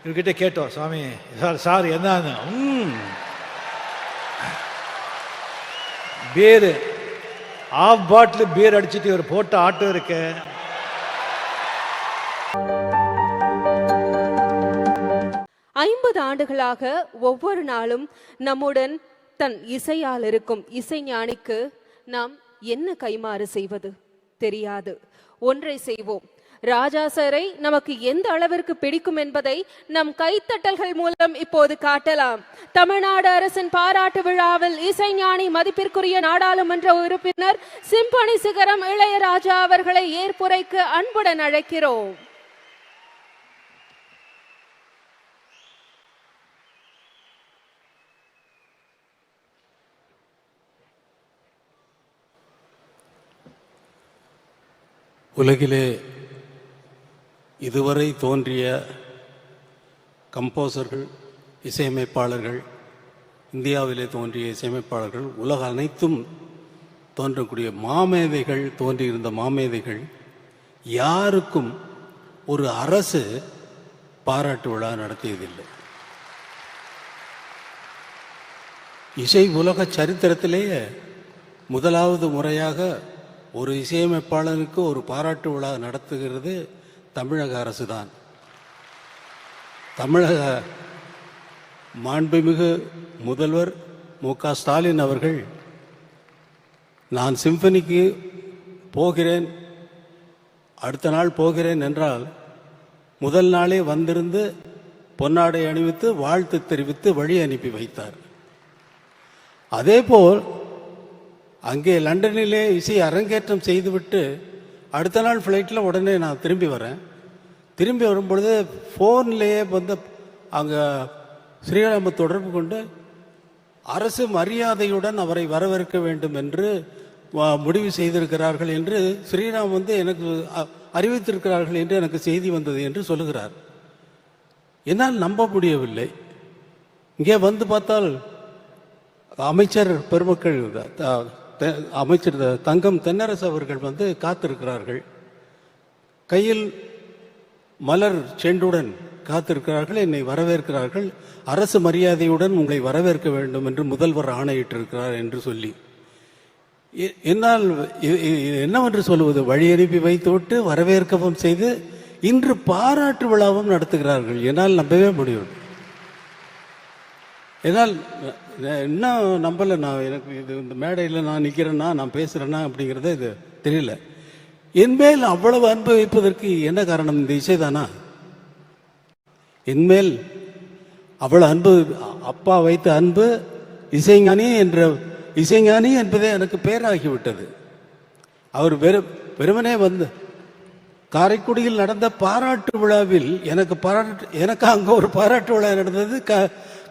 இவர்கிட்ட கேட்டோம், சுவாமி சார் என்னன்னு. பீர் ஆஃப் பாட்டில் பீர் அடிச்சுட்டு இவர் போட்ட ஆட்டம் இருக்க. ஆண்டுகளாக ஒவ்வொரு நாளும் நம்முடன் தன் இசையால் இருக்கும் இசைஞானிக்கு நாம் என்ன கைமாறு செய்வது தெரியாது. ஒன்றை செய்வோம், ராஜா சாரை நமக்கு எந்த அளவிற்கு பிடிக்கும் என்பதை நம் கைத்தட்டல்கள் மூலம் இப்போது காட்டலாம். தமிழ்நாடு அரசின் பாராட்டு விழாவில் இசைஞானி மதிப்பிற்குரிய நாடாளுமன்ற உறுப்பினர் சிம்பொனி சிகரம் இளையராஜா அவர்களை ஏற்புரைக்கு அன்புடன் அழைக்கிறோம். உலகிலே இதுவரை தோன்றிய கம்போசர்கள், இசையமைப்பாளர்கள், இந்தியாவிலே தோன்றிய இசையமைப்பாளர்கள், உலக அனைத்தும் தோன்றக்கூடிய மாமேதைகள், தோன்றியிருந்த மாமேதைகள் யாருக்கும் ஒரு அரசு பாராட்டு விழா நடத்தியதில்லை. இசை உலக சரித்திரத்திலேயே முதலாவது முறையாக ஒரு இசையமைப்பாளனுக்கு ஒரு பாராட்டு விழா நடத்துகிறது தமிழக அரசு தான். தமிழக மாண்புமிகு முதல்வர் மு.க. ஸ்டாலின் அவர்கள், நான் சிம்பனிக்கு போகிறேன், அடுத்த நாள் போகிறேன் என்றால் முதல் நாளே வந்திருந்து பொன்னாடை அணிவித்து வாழ்த்து தெரிவித்து வழி அனுப்பி வைத்தார். அதேபோல் அங்கே லண்டனிலே இசை அரங்கேற்றம் செய்துவிட்டு அடுத்த நாள் ஃப்ளைட்டில் உடனே நான் திரும்பி வரேன். திரும்பி வரும்பொழுது ஃபோன்லேயே வந்து அங்கே ஸ்ரீராம தொடர்பு கொண்டு அரசு மரியாதையுடன் அவரை வரவேற்க வேண்டும் என்று முடிவு செய்திருக்கிறார்கள் என்று ஸ்ரீராம் வந்து எனக்கு அறிவித்திருக்கிறார்கள் என்று எனக்கு செய்தி வந்தது என்று சொல்லுகிறார். என்னால் நம்ப முடியவில்லை. இங்கே வந்து பார்த்தால் அமைச்சர் பெருமக்கள், அமைச்சர் தங்கம் தென்னரசு அவர்கள் வந்து காத்திருக்கிறார்கள். கையில் மலர் செண்டுடன் காத்திருக்கிறார்கள், என்னை வரவேற்கிறார்கள். அரசு மரியாதையுடன் உங்களை வரவேற்க வேண்டும் என்று முதல்வர் ஆணையிட்டிருக்கிறார் என்று சொல்லி, என்னால் என்னவென்று சொல்லுவது, வழி அனுப்பி வைத்துவிட்டு வரவேற்கவும் செய்து இன்று பாராட்டு விழாவும் நடத்துகிறார்கள். என்னால் நம்பவே முடியும். என்னால் இன்னும் நம்பலை. நான் எனக்கு இது இந்த மேடையில் நான் நிற்கிறேன்னா, நான் பேசுகிறேன்னா அப்படிங்கிறத இது தெரியல. என்மேல் அவ்வளவு அன்பு வைப்பதற்கு என்ன காரணம்? இந்த இசைதானா? என்மேல் அவ்வளவு அன்பு, அப்பா வைத்த அன்பு, இசைஞானி என்பதே எனக்கு பேராகிவிட்டது. அவர் வெறுமனே வந்து காரைக்குடியில் நடந்த பாராட்டு விழாவில் எனக்கு அங்கே ஒரு பாராட்டு விழா நடந்தது.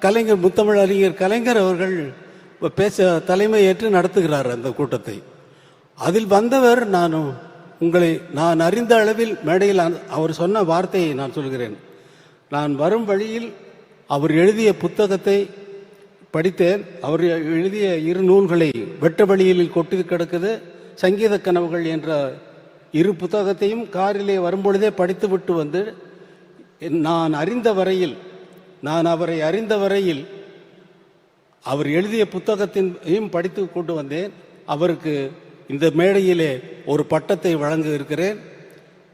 கலைஞர், முத்தமிழ் அறிஞர் கலைஞர் அவர்கள் பேச தலைமை ஏற்று நடத்துகிறார் அந்த கூட்டத்தை. அதில் வந்தவர் நான் அறிந்த அளவில் மேடையில் அவர் சொன்ன வார்த்தையை நான் சொல்கிறேன். நான் வரும் வழியில் அவர் எழுதிய புத்தகத்தை படித்தேன். அவர் எழுதிய 2 நூல்களை வெட்ட வழியில் கொட்டி கிடக்குது, சங்கீத கனவுகள் என்ற 2 புத்தகத்தையும் காரிலே வரும்பொழுதே படித்து விட்டு வந்து, நான் அவரை அறிந்த வரையில் அவர் எழுதிய புத்தகத்தையும் படித்து கொண்டு வந்தேன். அவருக்கு இந்த மேடையிலே ஒரு பட்டத்தை வழங்க இருக்கிறேன்,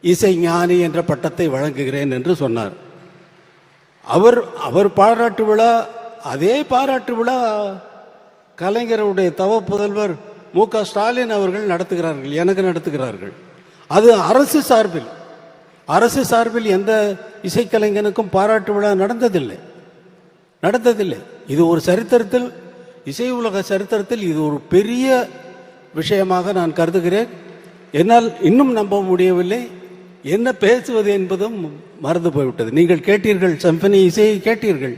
இசை ஞானி என்ற பட்டத்தை வழங்குகிறேன் என்று சொன்னார். அவர் பாராட்டு விழா, அதே பாராட்டு விழா கலைஞருடைய தவ புதல்வர் மு.க. ஸ்டாலின் அவர்கள் நடத்துகிறார்கள், எனக்கு நடத்துகிறார்கள். அது அரசு சார்பில் எந்த இசைக்கலைஞனுக்கும் பாராட்டு விழா நடந்ததில்லை. இது ஒரு சரித்திரத்தில், இசை உலக சரித்திரத்தில் இது ஒரு பெரிய விஷயமாக நான் கருதுகிறேன். என்னால் இன்னும் நம்ப முடியவில்லை. என்ன பேசுவது என்பதும் மறந்து போய்விட்டது. நீங்கள் கேட்டீர்கள், சிம்பனி இசையை கேட்டீர்கள்.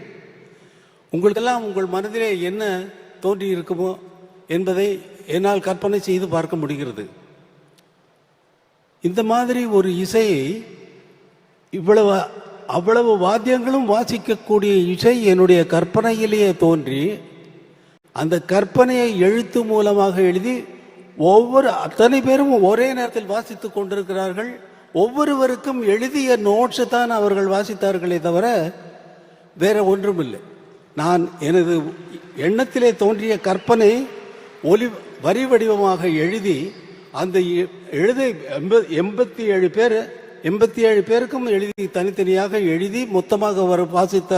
உங்களுக்கெல்லாம் உங்கள் மனதிலே என்ன தோன்றி இருக்குமோ என்பதை என்னால் கற்பனை செய்து பார்க்க முடிகிறது. இந்த மாதிரி ஒரு இசையை, அவ்வளவு வாத்தியங்களும் வாசிக்கக்கூடிய இசை என்னுடைய கற்பனையிலேயே தோன்றி, அந்த கற்பனையை எழுத்து மூலமாக எழுதி அத்தனை பேரும் ஒரே நேரத்தில் வாசித்துக் கொண்டிருக்கிறார்கள். ஒவ்வொருவருக்கும் எழுதிய நோட்ஸ் தான் அவர்கள் வாசித்தார்களே தவிர வேற ஒன்றும் இல்லை. நான் எனது எண்ணத்திலே தோன்றிய கற்பனை வரி வடிவமாக எழுதி அந்த எழுதி 87 பேருக்கும் எழுதி தனித்தனியாக எழுதி மொத்தமாக வாசித்த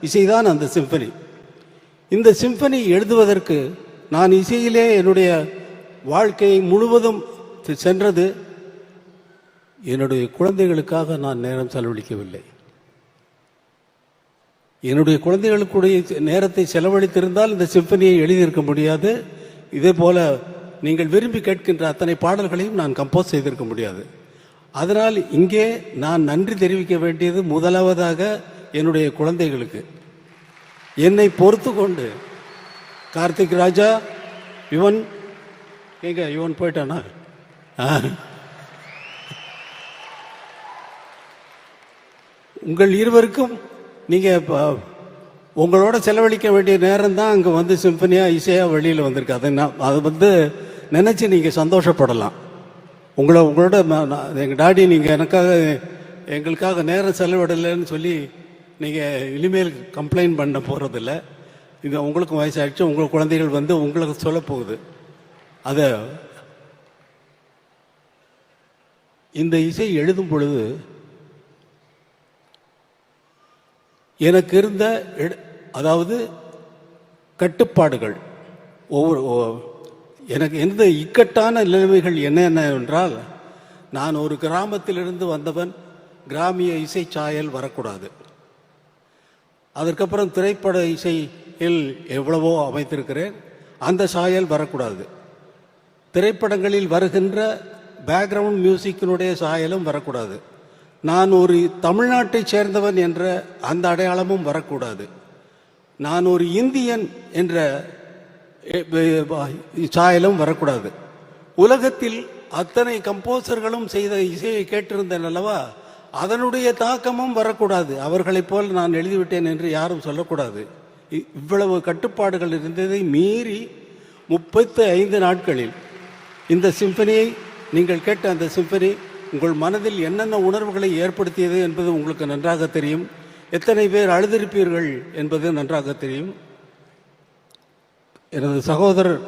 இசைதான் அந்த சிம்பனி. இந்த சிம்பனி எழுதுவதற்கு நான் இசையிலே என்னுடைய வாழ்க்கையை முழுவதும் சென்றது. என்னுடைய குழந்தைகளுக்காக நான் நேரம் செலவழிக்கவில்லை. என்னுடைய குழந்தைகளுக்குடைய நேரத்தை செலவழித்திருந்தால் இந்த சிம்பனியை எழுதியிருக்க முடியாது. இதே போல நீங்கள் விரும்பி கேட்கின்ற அத்தனை பாடல்களையும் நான் கம்போஸ் செய்திருக்க முடியாது. அதனால் இங்கே நான் நன்றி தெரிவிக்க வேண்டியது முதலாவதாக என்னுடைய குழந்தைகளுக்கு. என்னை பொறுத்து கொண்டு கார்த்திக் ராஜா, யுவன் யுவன் போயிட்டானா, உங்கள் இருவருக்கும் நீங்க உங்களோட செலவழிக்க வேண்டிய நேரம் தான் அங்கே வந்து சிம்பனியா இசையா வெளியில் வந்திருக்கு. அதை நினைச்சு நீங்க சந்தோஷப்படலாம். உங்களோட எங்கள் டாடி நீங்கள் எங்களுக்காக நேரம் செலவிடலைன்னு சொல்லி நீங்கள் இனிமேல் கம்ப்ளைண்ட் பண்ண போகிறதில்ல. இது உங்களுக்கும் வயசாகிடுச்சு, உங்கள் குழந்தைகள் வந்து உங்களுக்கு சொல்ல போகுது. அதை இந்த இசை எழுதும் பொழுது எனக்கு இருந்த அதாவது கட்டுப்பாடுகள், எனக்கு எந்த இக்கட்டான நிலைமைகள் என்னென்ன என்றால், நான் ஒரு கிராமத்திலிருந்து வந்தவன், கிராமிய இசை சாயல் வரக்கூடாது. அதற்கப்புறம் திரைப்பட இசையில் எவ்வளவோ அமைத்திருக்கிறேன், அந்த சாயல் வரக்கூடாது. திரைப்படங்களில் வருகின்ற பேக்ரவுண்ட் மியூசிக்கினுடைய சாயலும் வரக்கூடாது. நான் ஒரு தமிழ்நாட்டை சேர்ந்தவன் என்ற அந்த அடையாளமும் வரக்கூடாது. நான் ஒரு இந்தியன் என்ற சாயலும் வரக்கூடாது. உலகத்தில் அத்தனை கம்போசர்களும் செய்த இசையை கேட்டிருந்தேன் அல்லவா, அதனுடைய தாக்கமும் வரக்கூடாது. அவர்களைப் போல் நான் எழுதிவிட்டேன் என்று யாரும் சொல்லக்கூடாது. இவ்வளவு கட்டுப்பாடுகள் இருந்ததை மீறி 35 நாட்களில் இந்த சிம்பனியை, நீங்கள் கேட்ட அந்த சிம்பனி உங்கள் மனதில் என்னென்ன உணர்வுகளை ஏற்படுத்தியது என்பது உங்களுக்கு நன்றாக தெரியும். எத்தனை பேர் அழுதிருப்பீர்கள் என்பது நன்றாக தெரியும். எனது சகோதரர்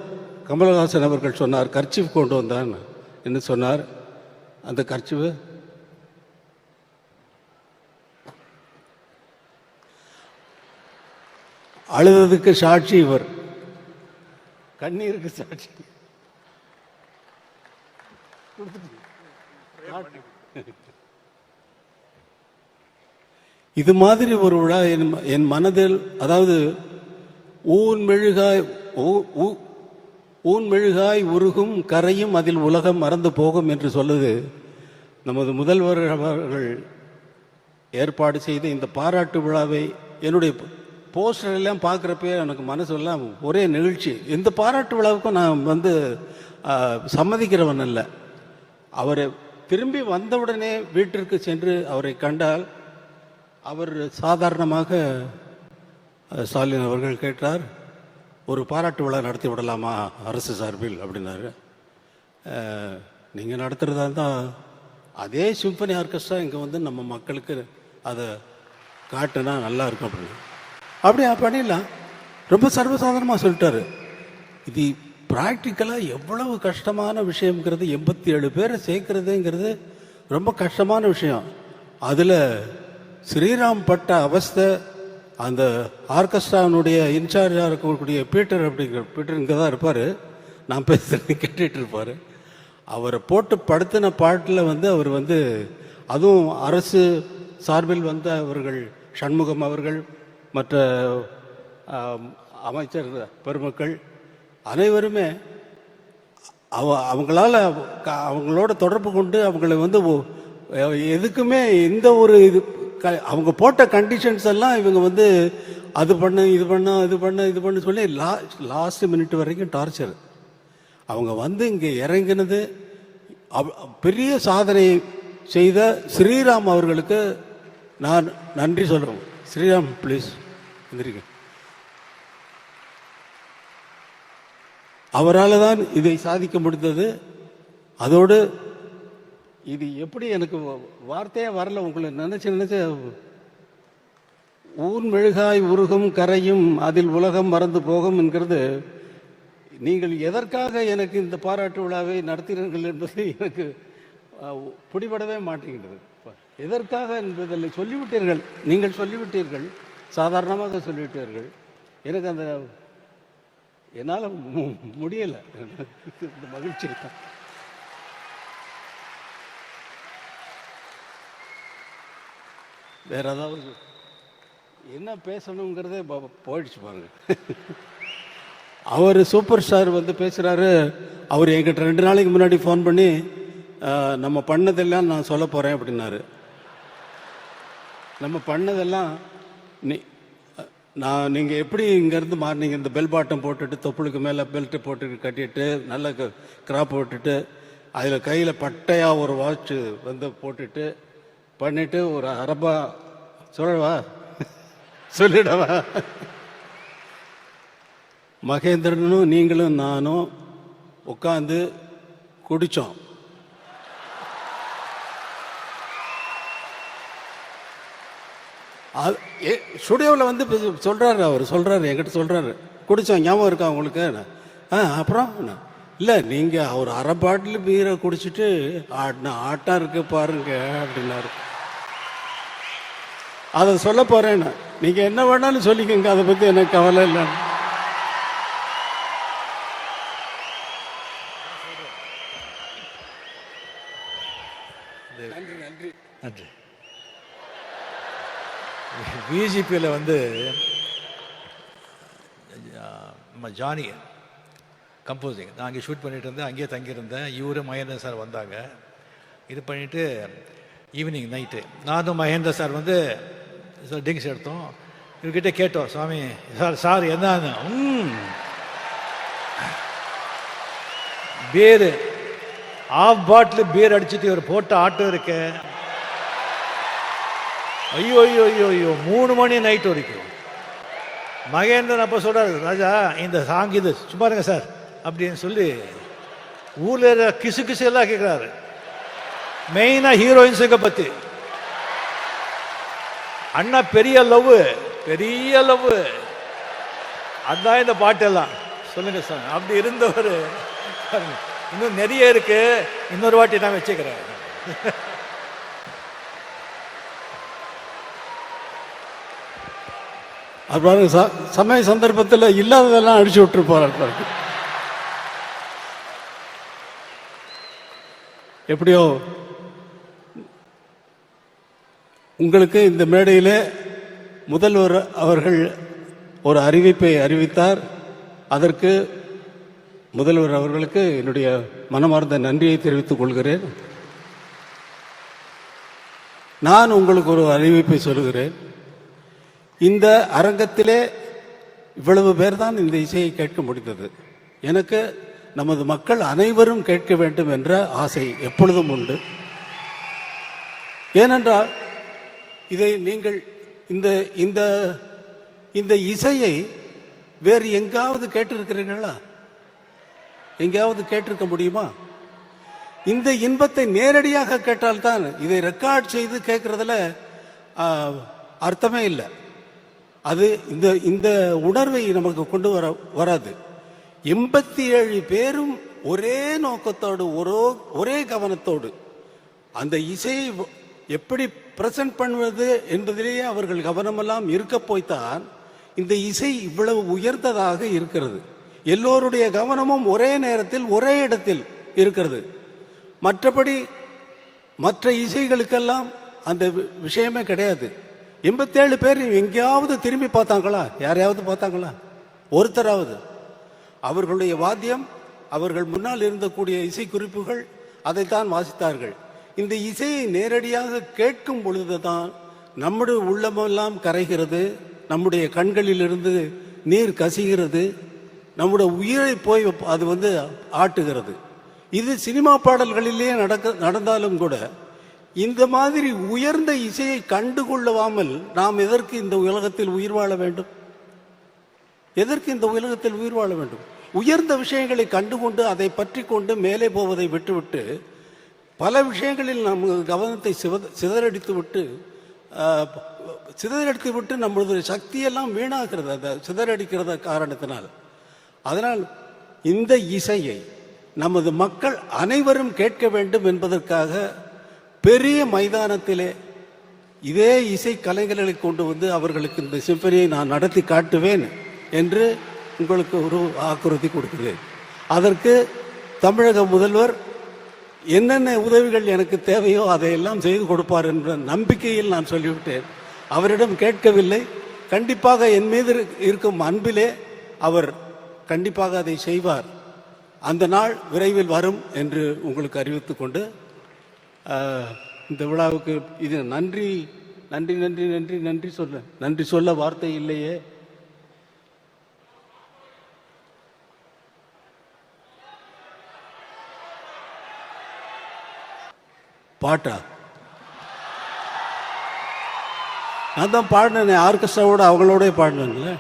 கமலஹாசன் அவர்கள் சொன்னார், கர்ச்சீஃப் கொண்டு வந்தான் என்று சொன்னார். அந்த கர்ச்சீஃப் அழுததுக்கு சாட்சி இவர், கண்ணீருக்கு சாட்சி. இது மாதிரி ஒரு விழா என் மனதில், அதாவது ஊன் மெழுகாய் உருகும் கரையும் அதில் உலகம் மறந்து போகும் என்று சொல்லுது நமது முதல்வர் அவர்கள் ஏற்பாடு செய்த இந்த பாராட்டு விழாவை. என்னுடைய போஸ்டர் எல்லாம் பார்க்குறப்ப எனக்கு மனசெல்லாம் ஒரே நிகழ்ச்சி. இந்த பாராட்டு விழாவுக்கும் நான் சம்மதிக்கிறவன் அல்ல. அவரை திரும்பி வந்தவுடனே வீட்டிற்கு சென்று அவரை கண்டால், அவர் சாதாரணமாக ஸ்டாலின் அவர்கள் கேட்டார், ஒரு பாராட்டு விழா நடத்தி விடலாமா அரசு சார்பில் அப்படின்னாரு. நீங்கள் நடத்துகிறதா இருந்தால் அதே சிம்பனி ஆர்கெஸ்ட்ரா இங்கே வந்து நம்ம மக்களுக்கு அதை காட்டுனா நல்லா இருக்கும் அப்படின்னு. அப்படியே பண்ணிடலாம். ரொம்ப சர்வசாதாரணமாக சொல்லிட்டாரு. இது ப்ராக்டிக்கலாக எவ்வளவு கஷ்டமான விஷயம்ங்கிறது, 87 பேரை சேர்க்கறதுங்கிறது ரொம்ப கஷ்டமான விஷயம். அதில் ஸ்ரீராம் பட்ட அவஸ்தை, அந்த ஆர்கெஸ்ட்ரானுடைய இன்சார்ஜாக இருக்கக்கூடிய பீட்டர் இங்கே தான் இருப்பார், நான் பேசுகிறேன் கேட்டுட்டு இருப்பார். அவரை போட்டு படுத்தின பாட்டில் அவர் அதுவும் அரசு சார்பில் வந்த அவர்கள், சண்முகம் அவர்கள், மற்ற அமைச்சர் பெருமக்கள் அனைவருமே அவங்களோட தொடர்பு கொண்டு அவங்களை எதுக்குமே எந்த ஒரு அவங்க போட்ட கண்டிஷன்ஸ் எல்லாம் இவங்க அது பண்ண இது பண்ண சொல்லி லாஸ்ட் மினிட் வரைக்கும் டார்ச்சர். அவங்க இங்கே இறங்கினது பெரிய சாதனை செய்த ஸ்ரீராம் அவர்களுக்கு நான் நன்றி சொல்கிறேன். ஸ்ரீராம் ப்ளீஸ் எந்திரிக்க. அவரால் தான் இதை சாதிக்க முடிந்தது. அதோடு இது எப்படி எனக்கு வார்த்தையே வரல, உங்களை நினைச்சு ஊன் மெழுகாய் உருகும் கரையும் அதில் உலகம் மறந்து போகும் என்கிறது. நீங்கள் எதற்காக எனக்கு இந்த பாராட்டு விழாவை நடத்தினீர்கள் என்பது எனக்கு பிடிபடவே மாட்டேங்கிறது. எதற்காக என்பதில் சொல்லிவிட்டீர்கள், நீங்கள் சொல்லிவிட்டீர்கள், சாதாரணமாக சொல்லிவிட்டீர்கள். எனக்கு அந்த என்னால் முடியலை. இந்த மகிழ்ச்சி தான். வேற ஏதாவது என்ன பேசணுங்கிறதே போயிடுச்சு பாருங்க. அவர் சூப்பர் ஸ்டார் வந்து பேசுகிறாரு. அவர் என்கிட்ட 2 நாளைக்கு முன்னாடி ஃபோன் பண்ணி நம்ம பண்ணதெல்லாம் நான் சொல்ல போகிறேன் அப்படின்னாரு. நம்ம பண்ணதெல்லாம் நீங்கள் எப்படி இங்கேருந்து மாறினீங்க, இந்த பெல் பாட்டம் போட்டுட்டு தொப்புளுக்கு மேலே பெல்ட்டு போட்டு கட்டிட்டு நல்ல கிராப் போட்டுட்டு அதில் கையில் பட்டையாக ஒரு வாட்ச் வந்து போட்டுட்டு பண்ணிட்டு ஒரு அரபா சொல்லவா சொல்லிடவா. மகேந்திரனும் நீங்களும் நானும் உட்காந்து குடித்தோம். ஸ்டுடியோவில் வந்து சொல்கிறாரு, அவர் சொல்கிறாரு, என்கிட்ட சொல்கிறாரு, குடித்தோம் ஞாபகம் இருக்கா உங்களுக்கு? அப்புறம் இல்லை நீங்கள் அவர் அரை பாட்டில் பீரை குடிச்சிட்டு ஆட்டம் இருக்கு பாருங்க அப்படின்னாரு. அதை சொல்ல போகிறேன்னு நீங்கள் என்ன வேணாலும் சொல்லிக்கோங்க, அதை பற்றி எனக்கு கவலை இல்லை. நன்றி நன்றி நன்றி. பிஜிபியில் வந்து நம்ம ஜானி கம்போசிங் நான் அங்கே ஷூட் பண்ணிட்டு இருந்தேன், அங்கேயே தங்கியிருந்தேன். இவரு மகேந்திரன் சார் வந்தாங்க. இது பண்ணிவிட்டு ஈவினிங் நைட்டு நானும் மகேந்திர சார் வந்து ட்ரிங்க்ஸ் எடுத்தோம். இவர்கிட்ட கேட்டோம், சுவாமி சார் என்ன பீரு ஆஃப் பாட்டில் பீர் அடிச்சுட்டு இவர் போட்ட ஆட்டம் இருக்க. ஐயோ ஐயோ ஐயோ ஐயோ 3 மணி நைட் வரைக்கும். மகேந்திரன் அப்போ சொல்றாரு, ராஜா இந்த சாங் இது சும்மா இருங்க சார் அப்படின்னு சொல்லி ஊர்ல கிசு கிசு எல்லாம் கேட்குறாரு. மெயினா ஹீரோயின்ஸுங்க பத்தி. அண்ணா பெரிய லவ் அதான் இந்த பாட்டெல்லாம் சொல்லுங்க சார். அப்படி இருந்தவர் இன்னும் நிறைய இருக்கு, இன்னொரு வாட்டி நான் வச்சுக்கிறேன். அப்புறம் சமய சந்தர்ப்பத்தில் இல்லாததெல்லாம் அடிச்சு விட்டுருப்பார். எப்படியோ உங்களுக்கு இந்த மேடையில் முதல்வர் அவர்கள் ஒரு அறிவிப்பை அறிவித்தார். அதற்கு முதல்வர் அவர்களுக்கு என்னுடைய மனமார்ந்த நன்றியை தெரிவித்துக் கொள்கிறேன். நான் உங்களுக்கு ஒரு அறிவிப்பை சொல்லுகிறேன். இந்த அரங்கத்திலே இவ்வளவு பேர் தான் இந்த இசையை கேட்க முடிந்தது. எனக்கு நமது மக்கள் அனைவரும் கேட்க வேண்டும் என்ற ஆசை எப்பொழுதும் உண்டு. ஏனென்றால் இதை நீங்கள் இந்த இந்த இந்த இசையை வேறு எங்காவது கேட்டிருக்கிறீர்களா? எங்கேயாவது கேட்டிருக்க முடியுமா? இந்த இன்பத்தை நேரடியாக கேட்டால்தான், இதை ரெக்கார்ட் செய்து கேட்கறதுல அர்த்தமே இல்லை. அது இந்த இந்த உணர்வை நமக்கு கொண்டு வராது. 87 பேரும் ஒரே நோக்கத்தோடு ஒரே கவனத்தோடு அந்த இசையை எப்படி பிரசன்ட் பண்ணுவது என்பதிலேயே அவர்கள் கவனமெல்லாம் இருக்க போய்த்தான் இந்த இசை இவ்வளவு உயர்ந்ததாக இருக்கிறது. எல்லோருடைய கவனமும் ஒரே நேரத்தில் ஒரே இடத்தில் இருக்கிறது. மற்றபடி மற்ற இசைகளுக்கெல்லாம் அந்த விஷயமே கிடையாது. 87 பேர் எங்கேயாவது திரும்பி பார்த்தாங்களா? யாரையாவது பார்த்தாங்களா? ஒருத்தராவது? அவர்களுடைய வாத்தியம், அவர்கள் முன்னால் இருந்தக்கூடிய இசை குறிப்புகள், அதைத்தான் வாசித்தார்கள். இந்த இசையை நேரடியாக கேட்கும் பொழுதுதான் நம்முடைய உள்ளமெல்லாம் கரைகிறது, நம்முடைய கண்களிலிருந்து நீர் கசிகிறது, நம்முடைய உயிரை போய் அது ஆட்டுகிறது. இது சினிமா பாடல்களிலேயே நடந்தாலும் கூட இந்த மாதிரி உயர்ந்த இசையை கண்டுகொள்ளாமல் நாம் எதற்கு இந்த உலகத்தில் உயிர் வாழ வேண்டும்? எதற்கு இந்த உலகத்தில் உயிர் வாழ வேண்டும்? உயர்ந்த விஷயங்களை கண்டுகொண்டு அதை பற்றி கொண்டு மேலே போவதை விட்டுவிட்டு பல விஷயங்களில் நம் கவனத்தை சிதறடித்து விட்டு சிதறடித்து விட்டு நம்மளது சக்தியெல்லாம் வீணாகிறது அந்த சிதறடிக்கிறத காரணத்தினால். அதனால் இந்த இசையை நமது மக்கள் அனைவரும் கேட்க வேண்டும் என்பதற்காக பெரிய மைதானத்திலே இதே இசை கலைஞர்களை கொண்டு வந்து அவர்களுக்கு இந்த சிம்பனியை நான் நடத்தி காட்டுவேன் என்று உங்களுக்கு ஒரு வாக்குறுதி கொடுக்கிறேன். அதற்கு தமிழக முதல்வர் என்னென்ன உதவிகள் எனக்கு தேவையோ அதையெல்லாம் செய்து கொடுப்பார் என்ற நம்பிக்கையில் நான் சொல்லிவிட்டேன். அவரிடம் கேட்கவில்லை. கண்டிப்பாக என் மீது இருக்கும் அன்பிலே அவர் கண்டிப்பாக அதை செய்வார். அந்த நாள் விரைவில் வரும் என்று உங்களுக்கு அறிவித்துக் கொண்டு இந்த விழாவுக்கு இது நன்றி நன்றி நன்றி நன்றி நன்றி சொல்ல வார்த்தை இல்லையே. பாட்டா நான் தான் பாடினேன், ஆர்கெஸ்ட்ராவோட அவங்களோட பாடினேன்ல.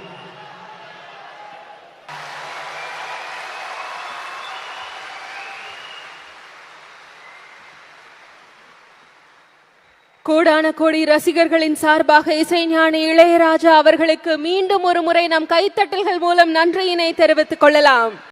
கோடான கோடி ரசிகர்களின் சார்பாக இசைஞானி இளையராஜா அவர்களுக்கு மீண்டும் ஒரு முறை நம் கைத்தட்டல்கள் மூலம் நன்றியினை தெரிவித்துக் கொள்ளலாம்.